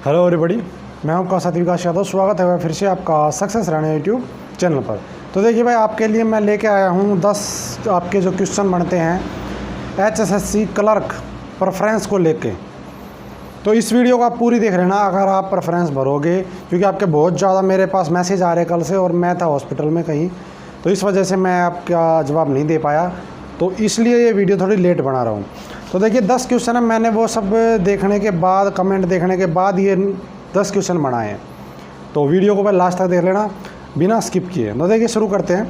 Hello everybody, मैं हूं कौशल विकास यादव। स्वागत है फिर से आपका सक्सेस रहने यूट्यूब चैनल पर। तो देखिए भाई, आपके लिए मैं लेके आया हूं 10 आपके जो क्वेश्चन बनते हैं HSSC क्लर्क प्रेफरेंस को लेके। तो इस वीडियो को आप पूरी देख लेना अगर आप प्रेफरेंस भरोगे, क्योंकि आपके बहुत ज़्यादा मेरे पास मैसेज आ रहे कल से और मैं था हॉस्पिटल में कहीं, तो इस वजह से मैं आपका जवाब नहीं दे पाया, तो इसलिए ये वीडियो थोड़ी लेट बना रहा हूँ। तो देखिए 10 क्वेश्चन है, मैंने वो सब देखने के बाद, कमेंट देखने के बाद ये 10 क्वेश्चन बनाए हैं। तो वीडियो को पहले लास्ट तक देख लेना बिना स्किप किए। तो देखिए शुरू करते हैं।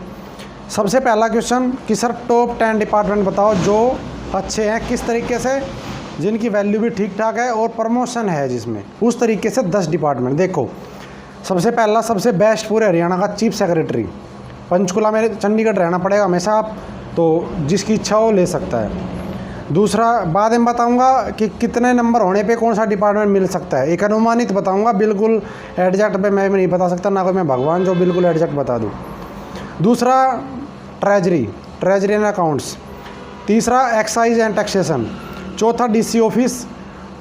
सबसे पहला क्वेश्चन कि सर टॉप 10 डिपार्टमेंट बताओ जो अच्छे हैं, किस तरीके से, जिनकी वैल्यू भी ठीक ठाक है और प्रमोशन है जिसमें, उस तरीके से 10 डिपार्टमेंट। देखो सबसे पहला, सबसे बेस्ट पूरे हरियाणा का चीफ सेक्रेटरी, पंचकुला में, चंडीगढ़ रहना पड़ेगा हमेशा आप, तो जिसकी इच्छा हो ले सकता है। दूसरा, बाद में बताऊंगा कि कितने नंबर होने पे कौन सा डिपार्टमेंट मिल सकता है, एक अनुमानित बताऊंगा, बिल्कुल एग्जैक्ट पे मैं नहीं बता सकता, ना कोई मैं भगवान जो बिल्कुल एग्जैक्ट बता दूं। दूसरा ट्रेजरी एंड अकाउंट्स। तीसरा एक्साइज एंड टैक्सेशन। चौथा DC ऑफिस।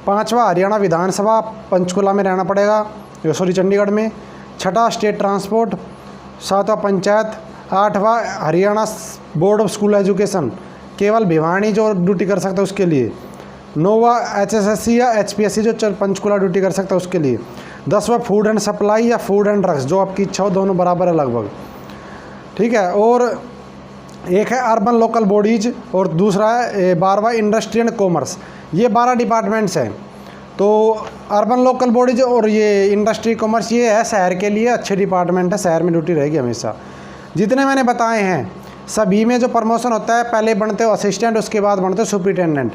पांचवा हरियाणा विधानसभा, पंचकुला में रहना पड़ेगा, चंडीगढ़ में। छठा स्टेट ट्रांसपोर्ट। सातवां पंचायत। आठवां Haryana board of school education, केवल भिवानी जो ड्यूटी कर सकता है उसके लिए। 9वां HSSC या HPSC जो पंचकुला ड्यूटी कर सकता है उसके लिए। 10वां फूड एंड सप्लाई या फूड एंड ड्रग्स, जो आपकी इच्छा हो, दोनों बराबर है लगभग, ठीक है। और एक है अर्बन लोकल बॉडीज और दूसरा है 12वां इंडस्ट्री एंड कॉमर्स। ये 12 डिपार्टमेंट्स हैं। तो अर्बन लोकल बॉडीज और ये इंडस्ट्री कॉमर्स, ये है शहर के लिए अच्छे डिपार्टमेंट है, शहर में ड्यूटी रहेगी हमेशा। जितने मैंने बताए हैं सभी में जो प्रमोशन होता है, पहले बनते हो असिस्टेंट, उसके बाद बनते हो सुपरिटेंडेंट,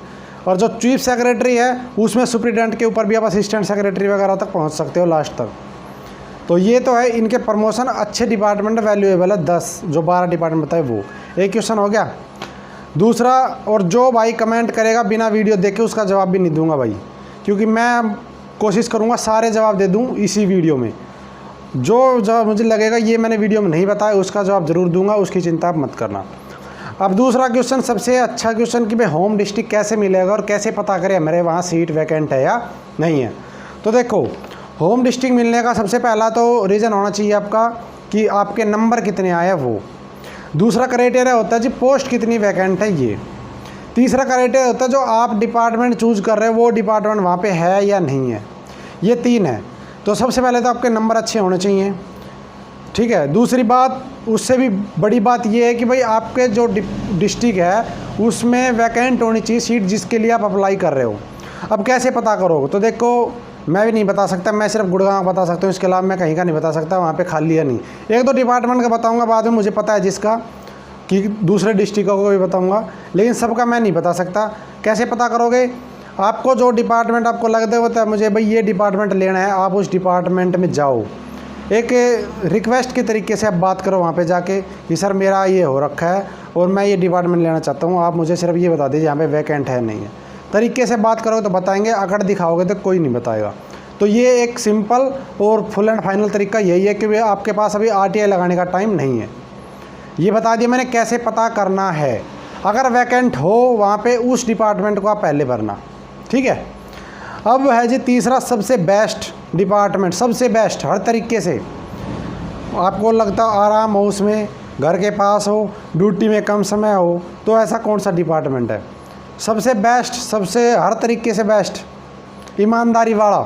और जो चीफ सेक्रेटरी है उसमें सुपरिटेंडेंट के ऊपर भी आप असिस्टेंट सेक्रेटरी वगैरह तक पहुंच सकते हो लास्ट तक। तो ये तो है इनके प्रमोशन, अच्छे डिपार्टमेंट वैल्यूएबल है 10, जो 12 डिपार्टमेंट बताए वो। एक क्वेश्चन हो गया। दूसरा, और जो भाई कमेंट करेगा बिना वीडियो देखे उसका जवाब भी नहीं दूंगा भाई, क्योंकि मैं कोशिश करूँगा सारे जवाब दे दूँ इसी वीडियो में। जो जवाब मुझे लगेगा ये मैंने वीडियो में नहीं बताया उसका जवाब ज़रूर दूंगा, उसकी चिंता आप मत करना। अब दूसरा क्वेश्चन, सबसे अच्छा क्वेश्चन कि भाई होम डिस्ट्रिक्ट कैसे मिलेगा और कैसे पता करें मेरे वहाँ सीट वैकेंट है या नहीं है। तो देखो होम डिस्ट्रिक्ट मिलने का सबसे पहला तो रीज़न होना चाहिए आपका कि आपके नंबर कितने आए वो। दूसरा क्राइटेरिया होता है जी पोस्ट कितनी वैकेंट है ये। तीसरा क्राइटेरिया होता है जो आप डिपार्टमेंट चूज़ कर रहे हो वो डिपार्टमेंट वहाँ पर है या नहीं है। ये 3 है। तो सबसे पहले तो आपके नंबर अच्छे होने चाहिए, ठीक है। दूसरी बात, उससे भी बड़ी बात ये है कि भाई आपके जो डिस्ट्रिक्ट है उसमें वैकेंट होनी चाहिए सीट जिसके लिए आप अप्लाई कर रहे हो। अब कैसे पता करोगे? तो देखो मैं भी नहीं बता सकता, मैं सिर्फ गुड़गांव बता सकता हूँ, इसके अलावा मैं कहीं का नहीं बता सकता, वहाँ पे खाली है नहीं। 1-2 डिपार्टमेंट का बताऊँगा बाद में, मुझे पता है जिसका, कि दूसरे डिस्ट्रिक्टों को भी बताऊँगा, लेकिन सबका मैं नहीं बता सकता। कैसे पता करोगे? आपको जो डिपार्टमेंट आपको लगता होता है मुझे भाई ये डिपार्टमेंट लेना है, आप उस डिपार्टमेंट में जाओ, एक रिक्वेस्ट के तरीके से आप बात करो वहाँ पे जाके कि सर मेरा ये हो रखा है और मैं ये डिपार्टमेंट लेना चाहता हूँ, आप मुझे सिर्फ ये बता दीजिए यहाँ पे वैकेंट है नहीं है। तरीके से बात करोगे तो बताएंगे, अकड़ दिखाओगे तो कोई नहीं बताएगा। तो ये एक सिंपल और फुल एंड फाइनल तरीका यही है कि आपके पास अभी RTI लगाने का टाइम नहीं है। ये बता दिया मैंने कैसे पता करना है। अगर वैकेंट हो वहाँ पर उस डिपार्टमेंट को आप पहले भरना, ठीक है। अब है जी तीसरा, सबसे बेस्ट डिपार्टमेंट, सबसे बेस्ट हर तरीके से आपको लगता आराम हो उसमें, घर के पास हो, ड्यूटी में कम समय हो, तो ऐसा कौन सा डिपार्टमेंट है सबसे बेस्ट, सबसे हर तरीके से बेस्ट? ईमानदारी वाला,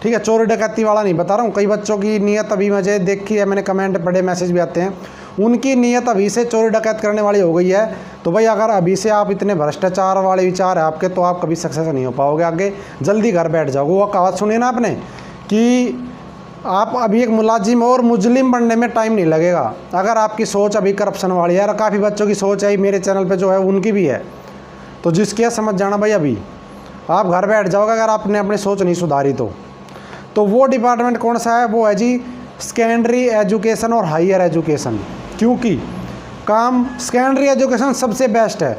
ठीक है, चोरी डकैती वाला नहीं बता रहा हूँ। कई बच्चों की नीयत अभी मुझे देखी है, मैंने कमेंट पढ़े, मैसेज भी आते हैं, उनकी नीयत अभी से चोरी डकैत करने वाली हो गई है। तो भाई अगर अभी से आप इतने भ्रष्टाचार वाले विचार है आपके, तो आप कभी सक्सेस नहीं हो पाओगे आगे, जल्दी घर बैठ जाओगे। वो कहावत सुनिए ना आपने कि आप अभी एक मुलाजिम और मुजलिम बनने में टाइम नहीं लगेगा। अगर आपकी सोच अभी करप्शन वाली है, और काफ़ी बच्चों की सोच है मेरे चैनल पे जो है उनकी भी है, तो जिसके समझ जाना भाई अभी आप घर बैठ जाओगे अगर आपने अपनी सोच नहीं सुधारी तो वो डिपार्टमेंट कौन सा है? वो है जी सेकेंडरी एजुकेशन और हायर एजुकेशन। क्योंकि काम सेकेंडरी एजुकेशन सबसे बेस्ट है,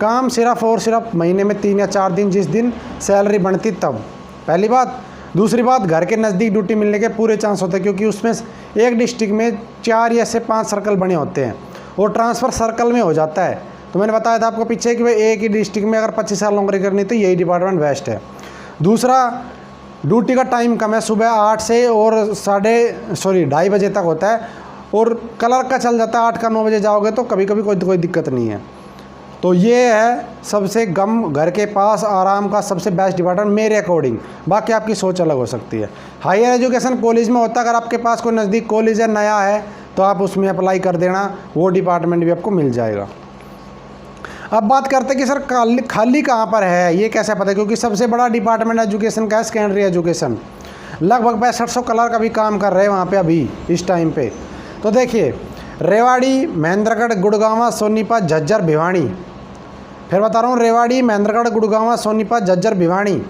काम सिर्फ और सिर्फ महीने में 3 या 4 दिन, जिस दिन सैलरी बनती तब, पहली बात। दूसरी बात, घर के नज़दीक ड्यूटी मिलने के पूरे चांस होते हैं, क्योंकि उसमें एक डिस्ट्रिक्ट में 4 या से 5 सर्कल बने होते हैं और ट्रांसफ़र सर्कल में हो जाता है। तो मैंने बताया था आपको पीछे कि भाई एक ही डिस्ट्रिक्ट में अगर 25 साल नौकरी करनी तो यही डिपार्टमेंट बेस्ट है। दूसरा, ड्यूटी का टाइम कम है, सुबह 8 से और 2:30 बजे तक होता है, और कलर का चल जाता है 8 का 9 बजे जाओगे तो कभी कभी कोई दिक्कत नहीं है। तो ये है सबसे कम घर के पास आराम का सबसे बेस्ट डिपार्टमेंट मेरे अकॉर्डिंग, बाकी आपकी सोच अलग हो सकती है। हायर एजुकेशन कॉलेज में होता है, अगर आपके पास कोई नज़दीक कॉलेज है, नया है, तो आप उसमें अप्लाई कर देना, वो डिपार्टमेंट भी आपको मिल जाएगा। अब बात करते हैं कि सर खाली कहाँ पर है, ये कैसे पता है, क्योंकि सबसे बड़ा डिपार्टमेंट एजुकेशन का है सेकेंडरी एजुकेशन। लगभग 6500 कलर का भी काम कर रहे हैं वहाँ पे अभी इस टाइम पे। तो देखिए, रेवाड़ी, महेंद्रगढ़, गुड़गांव, सोनीपत, झज्जर, भिवानी, फिर बता रहा हूँ, रेवाड़ी, महेंद्रगढ़, गुड़गांव, सोनीपत, झज्जर, भिवानी,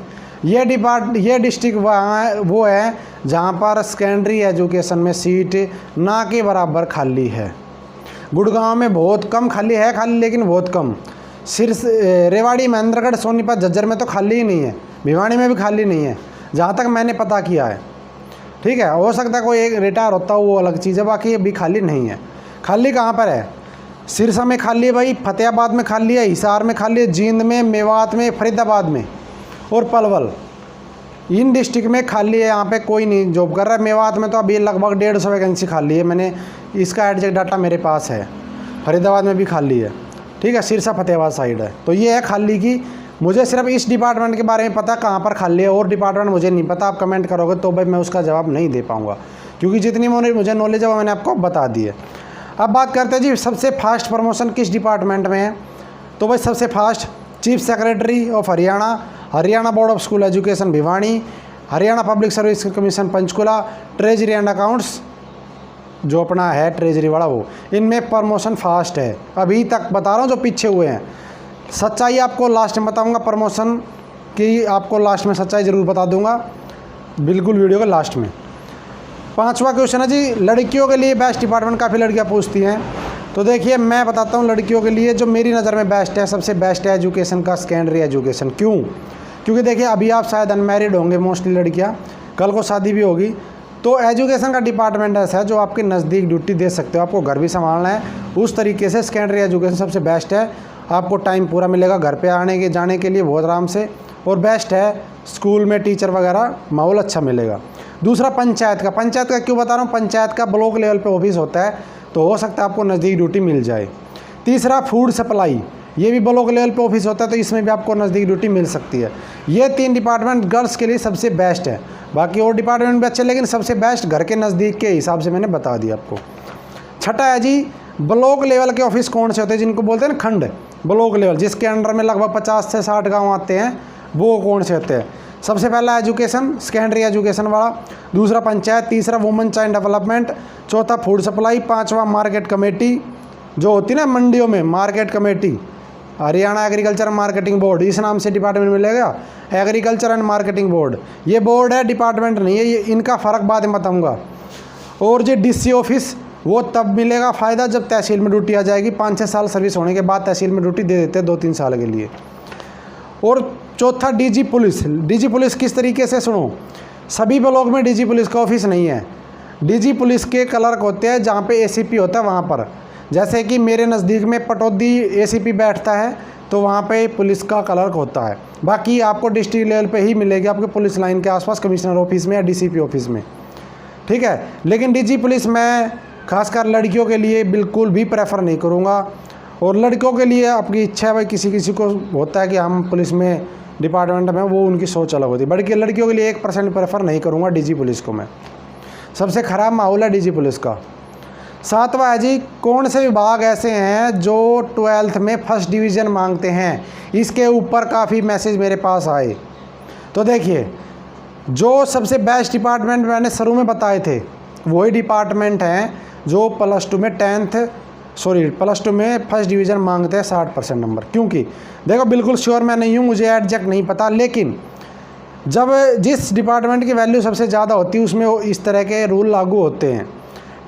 ये डिस्ट्रिक्ट वो है जहाँ पर सेकेंडरी एजुकेशन में सीट ना के बराबर खाली है। गुड़गांव में बहुत कम खाली है, लेकिन बहुत कम। सिर्फ रेवाड़ी, महेंद्रगढ़, सोनीपत, झज्जर में तो खाली ही नहीं है, भिवानी में भी खाली नहीं है, जहाँ तक मैंने पता किया है। ठीक है, हो सकता है कोई एक रिटायर होता हो, वो अलग चीज़ है, बाकी अभी खाली नहीं है। खाली कहाँ पर है? सिरसा में खाली है भाई, फतेहाबाद में खाली है, हिसार में खाली है, जींद में, मेवात में, फरीदाबाद में और पलवल, इन डिस्ट्रिक्ट में खाली है। यहाँ पे कोई नहीं जॉब कर रहा है। मेवात में तो अभी लगभग 150 वैकेंसी खाली है, मैंने इसका एग्जैक्ट डाटा मेरे पास है। फरीदाबाद में भी खाली है। ठीक है, सिरसा फतेहाबाद साइड है। तो ये है खाली की। मुझे सिर्फ इस डिपार्टमेंट के बारे में पता कहाँ पर खाली है, और डिपार्टमेंट मुझे नहीं पता। आप कमेंट करोगे तो भाई मैं उसका जवाब नहीं दे पाऊँगा, क्योंकि जितनी मुझे नॉलेज है वो मैंने आपको बता दी है। अब बात करते हैं जी सबसे फास्ट प्रमोशन किस डिपार्टमेंट में है। तो भाई सबसे fast chief secretary of Haryana, Haryana board of school education Bhiwani, Haryana public service commission Panchkula, treasury and accounts जो अपना है ट्रेजरी वाला, वो इनमें प्रमोशन फास्ट है। अभी तक बता रहा हूँ जो पीछे हुए हैं। सच्चाई आपको लास्ट में बताऊँगा, प्रमोशन की आपको लास्ट में सच्चाई ज़रूर बता दूँगा, बिल्कुल वीडियो के लास्ट में। 5वां क्वेश्चन है जी लड़कियों के लिए बेस्ट डिपार्टमेंट, काफ़ी लड़कियाँ पूछती हैं। तो देखिए मैं बताता हूँ लड़कियों के लिए जो मेरी नज़र में बेस्ट है, सबसे बेस्ट है एजुकेशन का सेकेंडरी एजुकेशन। क्यों? क्योंकि देखिए अभी आप शायद अनमैरिड होंगे मोस्टली लड़कियाँ, कल को शादी भी होगी, तो एजुकेशन का डिपार्टमेंट ऐसा है जो आपके नज़दीक ड्यूटी दे सकते हो, आपको घर भी संभालना है, उस तरीके से सेकेंडरी एजुकेशन सबसे बेस्ट है। आपको टाइम पूरा मिलेगा घर पे आने के जाने के लिए बहुत आराम से, और बेस्ट है स्कूल में टीचर वगैरह माहौल अच्छा मिलेगा। दूसरा पंचायत का क्यों बता रहा हूँ, पंचायत का ब्लॉक लेवल पे ऑफिस होता है, तो हो सकता है आपको नज़दीक ड्यूटी मिल जाए। तीसरा फूड सप्लाई, ये भी ब्लॉक लेवल पे ऑफिस होता है, तो इसमें भी आपको नज़दीक ड्यूटी मिल सकती है। ये 3 डिपार्टमेंट गर्ल्स के लिए सबसे बेस्ट है, बाकी और डिपार्टमेंट भी अच्छे, लेकिन सबसे बेस्ट घर के नज़दीक के हिसाब से मैंने बता दिया आपको। छठा है जी ब्लॉक लेवल के ऑफिस कौन से होते हैं, जिनको बोलते हैं ना खंड ब्लॉक लेवल, जिसके अंडर में लगभग 50 से 60 गाँव आते हैं, वो कौन से होते हैं। सबसे पहला एजुकेशन, सेकेंडरी एजुकेशन वाला, दूसरा पंचायत, तीसरा वुमेन चाइल्ड डेवलपमेंट, चौथा फूड सप्लाई, 5वां मार्केट कमेटी जो होती है ना मंडियों में, market committee, Haryana agriculture marketing board, इस नाम से डिपार्टमेंट मिलेगा, एग्रीकल्चर एंड मार्केटिंग बोर्ड। ये बोर्ड है, डिपार्टमेंट नहीं है, ये इनका फ़र्क बाद में बताऊँगा। और जो डीसी ऑफिस वो तब मिलेगा फ़ायदा जब तहसील में ड्यूटी आ जाएगी, 5-6 साल सर्विस होने के बाद तहसील में ड्यूटी दे देते हैं 2-3 साल के लिए। और चौथा डीजी पुलिस। डीजी पुलिस किस तरीके से, सुनो, सभी ब्लॉक में डीजी पुलिस का ऑफिस नहीं है। डीजी पुलिस के क्लर्क होते हैं जहाँ पे एसीपी होता है वहाँ पर, जैसे कि मेरे नज़दीक में पटौदी एसीपी बैठता है, तो वहाँ पे पुलिस का क्लर्क होता है। बाकी आपको डिस्ट्रिक्ट लेवल पे ही मिलेगी, आपके पुलिस लाइन के आसपास कमिश्नर ऑफिस में या डीसीपी ऑफिस में। ठीक है, लेकिन डीजी पुलिस मैं खासकर लड़कियों के लिए बिल्कुल भी प्रेफर नहीं करूँगा। और लड़कियों के लिए आपकी इच्छा है भाई, किसी को होता है कि हम पुलिस में डिपार्टमेंट में, वो उनकी सोच अलग होती है। बल्कि लड़कियों के लिए 1% प्रेफर नहीं करूँगा डीजी पुलिस को मैं, सबसे ख़राब माहौल है डीजी पुलिस का। 7वां है जी कौन से विभाग ऐसे हैं जो 12th में फर्स्ट डिवीज़न मांगते हैं। इसके ऊपर काफ़ी मैसेज मेरे पास आए। तो देखिए जो सबसे बेस्ट डिपार्टमेंट मैंने शुरू में बताए थे, वही डिपार्टमेंट हैं जो प्लस टू में फर्स्ट डिवीज़न मांगते हैं 60% नंबर। क्योंकि देखो बिल्कुल श्योर मैं नहीं हूँ, मुझे एग्जैक्ट नहीं पता, लेकिन जब जिस डिपार्टमेंट की वैल्यू सबसे ज़्यादा होती है उसमें इस तरह के रूल लागू होते हैं।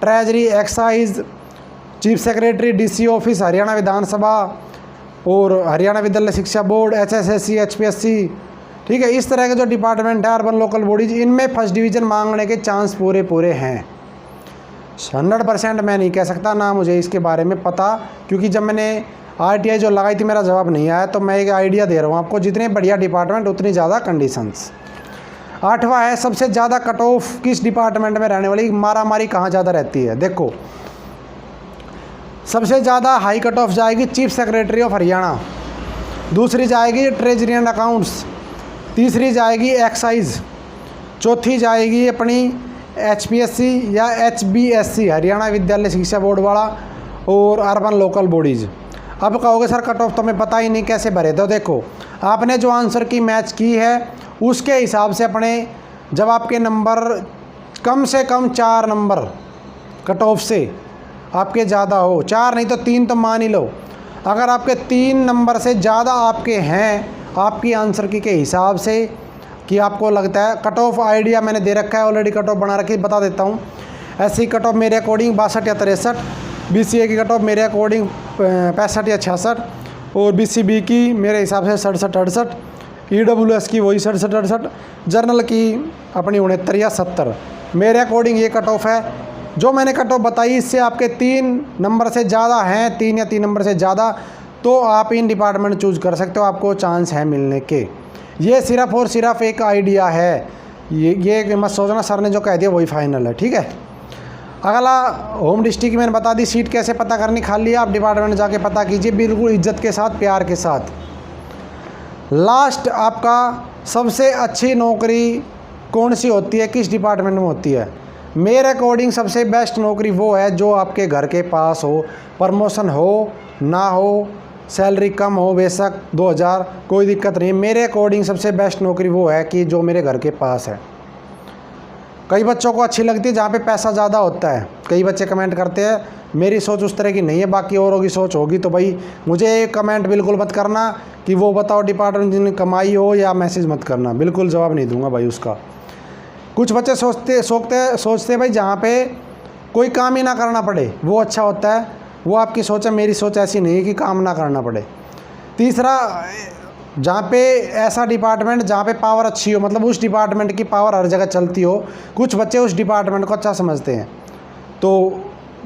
Treasury, excise, chief secretary, DC office, Haryana Vidhan Sabha और हरियाणा विद्यालय शिक्षा बोर्ड, HSSC, HPSC, ठीक है, इस तरह के जो डिपार्टमेंट है अर्बन लोकल बॉडीज, इनमें फर्स्ट डिवीज़न मांगने के चांस पूरे हैं। 100% मैं नहीं कह सकता, ना मुझे इसके बारे में पता, क्योंकि जब मैंने RTI जो लगाई थी मेरा जवाब नहीं आया, तो मैं एक आइडिया दे रहा हूँ आपको, जितने बढ़िया डिपार्टमेंट उतनी ज़्यादा कंडीशंस। 8वां है सबसे ज़्यादा कट ऑफ किस डिपार्टमेंट में रहने वाली, मारामारी कहाँ ज़्यादा रहती है। देखो सबसे ज़्यादा हाई कट ऑफ जाएगी चीफ सेक्रेटरी ऑफ हरियाणा, दूसरी जाएगी ट्रेजरी एंड अकाउंट्स, तीसरी जाएगी एक्साइज, चौथी जाएगी अपनी HPSC या HBSC हरियाणा विद्यालय शिक्षा बोर्ड वाला, और अर्बन लोकल बॉडीज़। अब कहोगे सर कट ऑफ तो हमें पता ही नहीं कैसे भरे। तो देखो आपने जो आंसर की मैच की है उसके हिसाब से अपने, जब आपके नंबर कम से कम 4 नंबर कट ऑफ से आपके ज़्यादा हो, 4 नहीं तो 3 तो मान ही लो, अगर आपके 3 नंबर से ज़्यादा आपके हैं आपकी आंसर की के हिसाब से कि आपको लगता है, कट ऑफ आइडिया मैंने दे रखा है ऑलरेडी, कट ऑफ बना रखी, बता देता हूँ। ऐसी कट ऑफ मेरे अकॉर्डिंग 62 या 63, BCA की कट ऑफ मेरे अकॉर्डिंग 65 या 66, और BCB की मेरे हिसाब से 67-68, EWS की वही 67-68, जर्नल की अपनी 69 या 70। मेरे अकॉर्डिंग ये कट ऑफ है जो मैंने कट ऑफ बताई। इससे आपके 3 नंबर से ज़्यादा हैं, 3 या 3 नंबर से ज़्यादा, तो आप इन डिपार्टमेंट चूज़ कर सकते हो, आपको चांस है मिलने के। ये सिर्फ और सिर्फ एक आइडिया है, ये मत सोचना सर ने जो कह दिया वही फाइनल है, ठीक है। अगला होम डिस्ट्रिक्ट मैंने बता दी, सीट कैसे पता करनी, खाली आप डिपार्टमेंट जाके पता कीजिए, बिल्कुल इज्जत के साथ, प्यार के साथ। लास्ट आपका सबसे अच्छी नौकरी कौन सी होती है, किस डिपार्टमेंट में होती है? मेरे अकॉर्डिंग सबसे बेस्ट नौकरी वो है जो आपके घर के पास हो, प्रमोशन हो ना हो, सैलरी कम हो बेशक 2000, कोई दिक्कत नहीं। मेरे अकॉर्डिंग सबसे बेस्ट नौकरी वो है कि जो मेरे घर के पास है। कई बच्चों को अच्छी लगती है जहाँ पे पैसा ज़्यादा होता है, कई बच्चे कमेंट करते हैं, मेरी सोच उस तरह की नहीं है, बाकी औरों की सोच होगी तो भाई मुझे कमेंट बिल्कुल मत करना कि वो बताओ डिपार्टमेंट जिन्होंने कमाई हो, या मैसेज मत करना, बिल्कुल जवाब नहीं दूंगा भाई उसका। कुछ बच्चे सोचते भाई जहाँ पे कोई काम ही ना करना पड़े वो अच्छा होता है, वो आपकी सोच है, मेरी सोच ऐसी नहीं है कि काम ना करना पड़े। तीसरा, जहाँ पे ऐसा डिपार्टमेंट जहाँ पे पावर अच्छी हो, मतलब उस डिपार्टमेंट की पावर हर जगह चलती हो, कुछ बच्चे उस डिपार्टमेंट को अच्छा समझते हैं। तो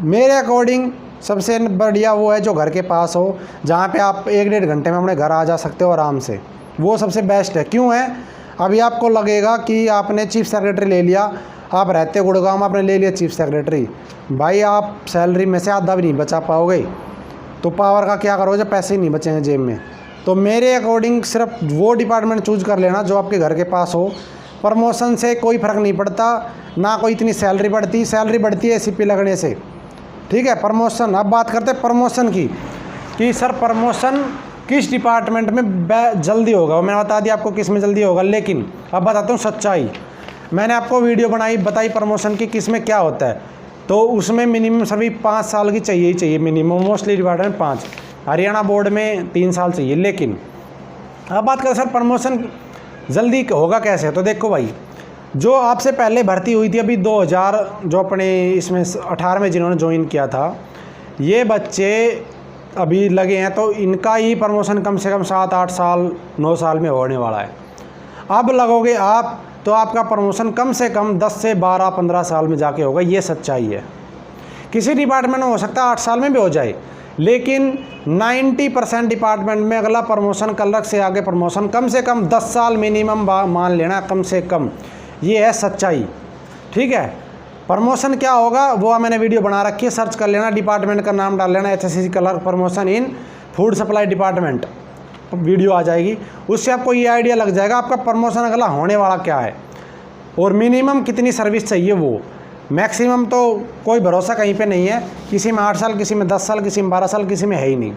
मेरे अकॉर्डिंग सबसे बढ़िया वो है जो घर के पास हो, जहाँ पे आप 1-1.5 घंटे में अपने घर आ जा सकते हो आराम से, वो सबसे बेस्ट है। क्यों है? अभी आपको लगेगा कि आपने चीफ सेक्रेटरी ले लिया, आप रहते गुड़गांव में, आपने ले लिया चीफ सेक्रेटरी, भाई आप सैलरी में से आधा भी नहीं बचा पाओगे, तो पावर का क्या करोगे जब पैसे ही नहीं बचेंगे जेब में। तो मेरे अकॉर्डिंग सिर्फ वो डिपार्टमेंट चूज कर लेना जो आपके घर के पास हो। प्रमोशन से कोई फ़र्क नहीं पड़ता, ना कोई इतनी सैलरी बढ़ती है ACP लगने से, ठीक है। प्रमोशन, अब बात करते हैं प्रमोशन की कि सर प्रमोशन किस डिपार्टमेंट में जल्दी होगा। मैंने बता दिया आपको किस में जल्दी होगा, लेकिन अब बताता हूँ सच्चाई। मैंने आपको वीडियो बताई प्रमोशन की किस में क्या होता है, तो उसमें मिनिमम सभी 5 साल की चाहिए ही चाहिए minimum, mostly department 5, Haryana board में 3 साल चाहिए। लेकिन अब बात करें सर प्रमोशन जल्दी होगा कैसे, तो देखो भाई, जो आपसे पहले भर्ती हुई थी अभी 2000 जो अपने इसमें 18 में जिन्होंने ज्वाइन किया था, ये बच्चे अभी लगे हैं, तो इनका ही प्रमोशन कम से कम 7-8 साल 9 साल में होने वाला है। अब लगोगे आप तो आपका प्रमोशन कम से कम 10 से 12-15 साल में जाके होगा, ये सच्चाई है। किसी डिपार्टमेंट में हो सकता है 8 साल में भी हो जाए, लेकिन 90% डिपार्टमेंट में अगला प्रमोशन क्लर्क से आगे प्रमोशन कम से कम 10 साल मिनिमम मान लेना, कम से कम, ये है सच्चाई, ठीक है। प्रमोशन क्या होगा वो मैंने वीडियो बना रखी है, सर्च कर लेना, डिपार्टमेंट का नाम डाल लेना HSC clerk promotion in food supply department, video आ जाएगी, उससे आपको ये आइडिया लग जाएगा आपका प्रमोशन अगला होने वाला क्या है और मिनिमम कितनी सर्विस चाहिए। वो मैक्सिमम तो कोई भरोसा कहीं पे नहीं है, किसी में 8 साल, किसी में 10 साल, किसी में 12 साल, किसी में है ही नहीं।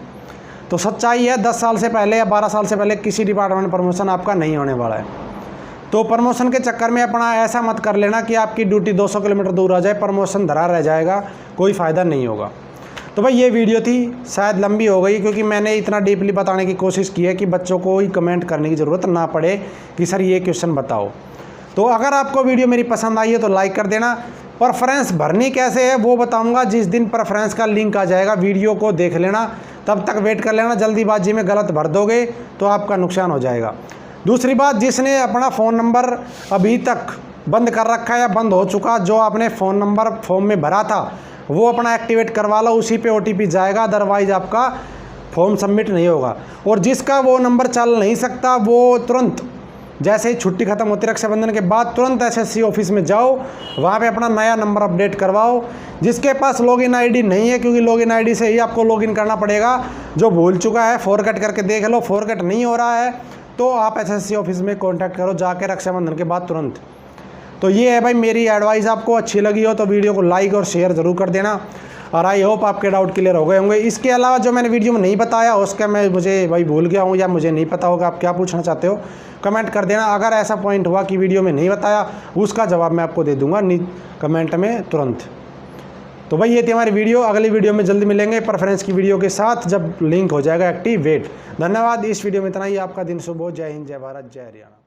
तो सच्चाई है 10 साल से पहले या 12 साल से पहले किसी डिपार्टमेंट में प्रमोशन आपका नहीं होने वाला है। तो प्रमोशन के चक्कर में अपना ऐसा मत कर लेना कि आपकी ड्यूटी 200 किलोमीटर दूर आ जाए, प्रमोशन धरा रह जाएगा, कोई फ़ायदा नहीं होगा। तो भाई ये वीडियो थी, शायद लंबी हो गई क्योंकि मैंने इतना डीपली बताने की कोशिश की है कि बच्चों को ही कमेंट करने की ज़रूरत ना पड़े कि सर ये क्वेश्चन बताओ। तो अगर आपको वीडियो मेरी पसंद आई है तो लाइक कर देना। प्रेफरेंस भरनी कैसे है वो बताऊंगा जिस दिन प्रेफरेंस का लिंक आ जाएगा, वीडियो को देख लेना, तब तक वेट कर लेना। जल्दीबाजी में गलत भर दोगे तो आपका नुकसान हो जाएगा। दूसरी बात, जिसने अपना फ़ोन नंबर अभी तक बंद कर रखा है या बंद हो चुका, जो आपने फ़ोन नंबर फॉर्म में भरा था वो अपना एक्टिवेट करवा लो, उसी पे OTP जाएगा, अदरवाइज़ आपका फॉर्म सबमिट नहीं होगा। और जिसका वो नंबर चल नहीं सकता वो तुरंत जैसे ही छुट्टी खत्म होती है रक्षाबंधन के बाद तुरंत एसएससी ऑफिस में जाओ, वहाँ पे अपना नया नंबर अपडेट करवाओ। जिसके पास लॉगिन आईडी नहीं है, क्योंकि लॉगिन आईडी से ही आपको लॉगिन करना पड़ेगा, जो भूल चुका है फॉरगेट करके देख लो, फॉरगेट नहीं हो रहा है तो आप एसएससी ऑफिस में कॉन्टैक्ट करो जाके रक्षाबंधन के बाद तुरंत। तो ये है भाई मेरी एडवाइस, आपको अच्छी लगी हो तो वीडियो को लाइक और शेयर ज़रूर कर देना, और आई होप आपके डाउट क्लियर हो गए होंगे। इसके अलावा जो मैंने वीडियो में नहीं बताया उसका मुझे भाई भूल गया हूँ या मुझे नहीं पता होगा, आप क्या पूछना चाहते हो कमेंट कर देना। अगर ऐसा पॉइंट हुआ कि वीडियो में नहीं बताया उसका जवाब मैं आपको दे दूंगा कमेंट में तुरंत। तो भाई ये थी हमारी वीडियो, अगली वीडियो में जल्दी मिलेंगे प्रेफरेंस की वीडियो के साथ जब लिंक हो जाएगा एक्टिवेट। धन्यवाद, इस वीडियो में इतना ही। आपका दिन शुभ हो। जय हिंद, जय भारत, जय हरियाणा।